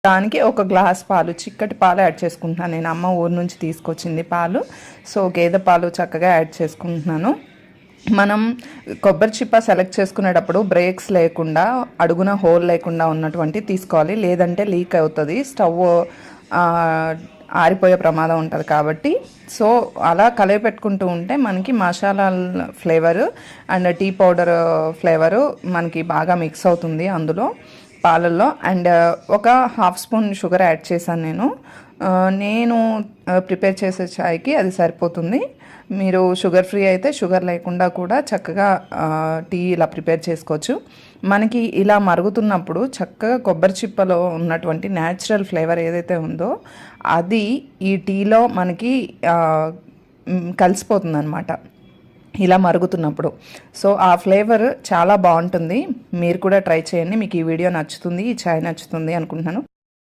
దానికి ఒక గ్లాస్ పాలు, చిక్కటి పాలు యాడ్ చేసుకుంటున్నాను. నేను అమ్మ ఊరు నుంచి తీసుకొచ్చింది పాలు. సో గేదె పాలు చక్కగా యాడ్ చేసుకుంటున్నాను. మనం కొబ్బరి చిప్ప సెలెక్ట్ చేసుకునేటప్పుడు బ్రేక్స్ లేకుండా, అడుగున హోల్ లేకుండా ఉన్నటువంటి తీసుకోవాలి, లేదంటే లీక్ అవుతుంది, స్టవ్ ఆరిపోయే ప్రమాదం ఉంటుంది. కాబట్టి సో అలా కలిపి పెట్టుకుంటూ ఉంటే మనకి masala flavour and tea powder flavour మనకి బాగా మిక్స్ అవుతుంది అందులో పాలల్లో. అండ్ ఒక హాఫ్ స్పూన్ షుగర్ యాడ్ చేశాను నేను ప్రిపేర్ చేసే చాయ్కి అది సరిపోతుంది. మీరు షుగర్ ఫ్రీ అయితే షుగర్ లేకుండా కూడా చక్కగా టీ ఇలా ప్రిపేర్ చేసుకోవచ్చు. మనకి ఇలా మరుగుతున్నప్పుడు చక్కగా కొబ్బరి చిప్పలో ఉన్నటువంటి న్యాచురల్ ఫ్లేవర్ ఏదైతే ఉందో అది ఈ టీలో మనకి కలిసిపోతుంది అనమాట ఇలా మరుగుతున్నప్పుడు. సో ఆ ఫ్లేవర్ చాలా బాగుంటుంది. మీరు కూడా ట్రై చేయండి. మీకు ఈ వీడియో నచ్చుతుంది, ఈ చాయ్ నచ్చుతుంది అనుకుంటున్నాను.